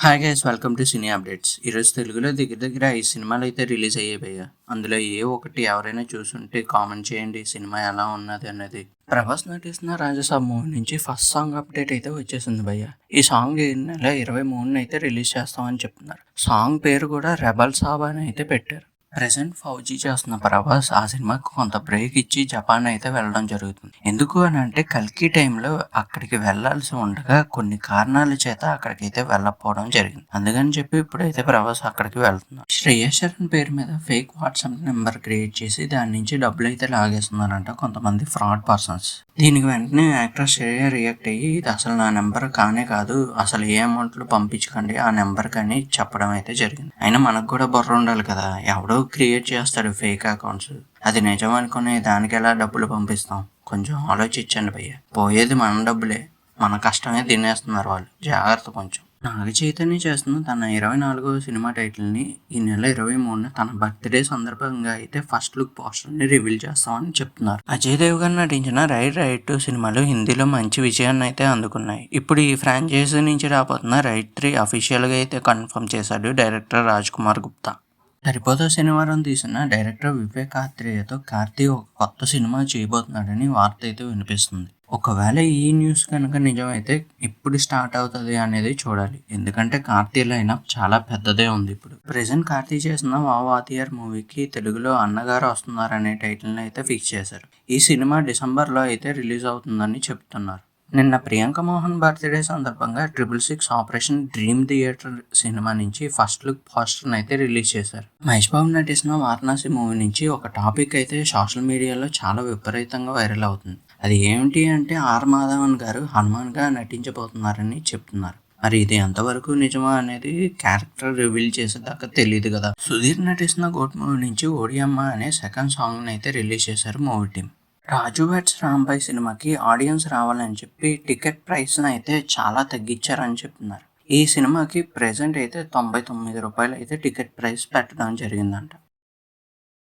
Hi guys, welcome to cine updates. ఈరోజు తెలుగులో దగ్గర దగ్గర 5 సినిమాలు అయితే రిలీజ్ అయ్యాయి భయ్య. అందులో ఏ ఒకటి ఎవరైనా చూసుంటే కామెంట్ చేయండి సినిమా ఎలా ఉన్నది అనేది. ప్రభాస్ నటిస్తున్న రాజసాబ్ మూవీ నుంచి ఫస్ట్ సాంగ్ అప్డేట్ అయితే వచ్చేసింది భయ్య. ఈ సాంగ్ ఈ నెల 23న అయితే రిలీజ్ చేస్తామని చెప్తున్నారు. సాంగ్ పేరు కూడా రెబల్ సాబ్ అని అయితే పెట్టారు. ప్రెజెంట్ ఫౌజీ చేస్తున్న ప్రభాస్ ఆ సినిమాకు కొంత బ్రేక్ ఇచ్చి జపాన్ అయితే వెళ్ళడం జరుగుతుంది. ఎందుకు అని అంటే కల్కి టైంలో అక్కడికి వెళ్లాల్సి ఉండగా కొన్ని కారణాల చేత అక్కడికైతే వెళ్ళకపోవడం జరిగింది. అందుకని చెప్పి ఇప్పుడైతే ప్రభాస్ అక్కడికి వెళ్తున్నారు. శ్రేయస్ చరణ్ పేరు మీద ఫేక్ వాట్సాప్ నెంబర్ క్రియేట్ చేసి దాని నుంచి డబ్బులు అయితే లాగేస్తున్నారంట కొంతమంది ఫ్రాడ్ పర్సన్స్. దీనికి వెంటనే యాక్టర్ శ్రేయ రియాక్ట్ అయ్యి ఇది అసలు నా నెంబర్ కానే కాదు, అసలు ఏ అమౌంట్లు పంపించకండి ఆ నెంబర్ అని చెప్పడం అయితే జరిగింది. అయినా మనకు కూడా బుర్ర ఉండాలి కదా, ఎవడో క్రియేట్ చేస్తాడు ఫేక్ అకౌంట్స్, అది నిజం అనుకుని దానికి ఎలా డబ్బులు పంపిస్తాం? కొంచెం ఆలోచించండి భయ్య. పోయేది మన డబ్బులే, మన కష్టమే తినేస్తున్నారు వాళ్ళు, జాగ్రత్త కొంచెం. నాగ చైతన్య చేస్తున్న తన 24వ సినిమా టైటిల్ని ఈ నెల 23న తన బర్త్డే సందర్భంగా అయితే ఫస్ట్ లుక్ పోస్టర్ని రివీల్ చేస్తామని చెప్తున్నారు. అజయ్ దేవ్గన్ నటించిన రైడ్ 2 సినిమాలు హిందీలో మంచి విజయాన్ని అయితే అందుకున్నాయి. ఇప్పుడు ఈ ఫ్రాంచైజీ నుంచి రాబోతున్న రైడ్ 3 అఫీషియల్గా అయితే కన్ఫర్మ్ చేశాడు డైరెక్టర్ రాజ్ కుమార్ గుప్తా. సరిపోతా శనివారం తీసిన డైరెక్టర్ వివేక్ ఆత్రేయతో కార్తీ ఒక కొత్త సినిమా చేయబోతున్నాడని వార్త అయితే వినిపిస్తుంది. ఒకవేళ ఈ న్యూస్ కనుక నిజమైతే ఇప్పుడు స్టార్ట్ అవుతుంది అనేది చూడాలి. ఎందుకంటే కార్తీ లైనప్ చాలా పెద్దదే ఉంది. ఇప్పుడు ప్రెజెంట్ కార్తీ చేసిన వావాతియర్ మూవీకి తెలుగులో అన్నగారు వస్తున్నారనే టైటిల్ని అయితే ఫిక్స్ చేశారు. ఈ సినిమా డిసెంబర్లో అయితే రిలీజ్ అవుతుందని చెప్తున్నారు. నిన్న ప్రియాంక మోహన్ బర్త్డే సందర్భంగా 666 ఆపరేషన్ డ్రీమ్ థియేటర్ సినిమా నుంచి ఫస్ట్ లుక్ పోస్టర్ని అయితే రిలీజ్ చేశారు. మహేష్ బాబు నటిస్తున్న వారణాసి మూవీ నుంచి ఒక టాపిక్ అయితే సోషల్ మీడియాలో చాలా విపరీతంగా వైరల్ అవుతుంది. అది ఏమిటి అంటే ఆర్ మాధవన్ గారు హనుమాన్గా నటించబోతున్నారని చెప్తున్నారు. మరి ఇది ఎంతవరకు నిజమా అనేది క్యారెక్టర్ రివీల్ చేసేదాకా తెలియదు కదా. సుధీర్ నటిస్తున్న గోట్ మూవీ నుంచి ఓడియమ్మ అనే సెకండ్ సాంగ్ని అయితే రిలీజ్ చేశారు మూవీ టీం. రాజు వెడ్స్ రాంబాయ్ సినిమాకి ఆడియన్స్ రావాలని చెప్పి టికెట్ ప్రైస్ని అయితే చాలా తగ్గించారని చెప్తున్నారు. ఈ సినిమాకి ప్రెజెంట్ అయితే 99 రూపాయలు అయితే టికెట్ ప్రైస్ పెట్టడం జరిగిందంట.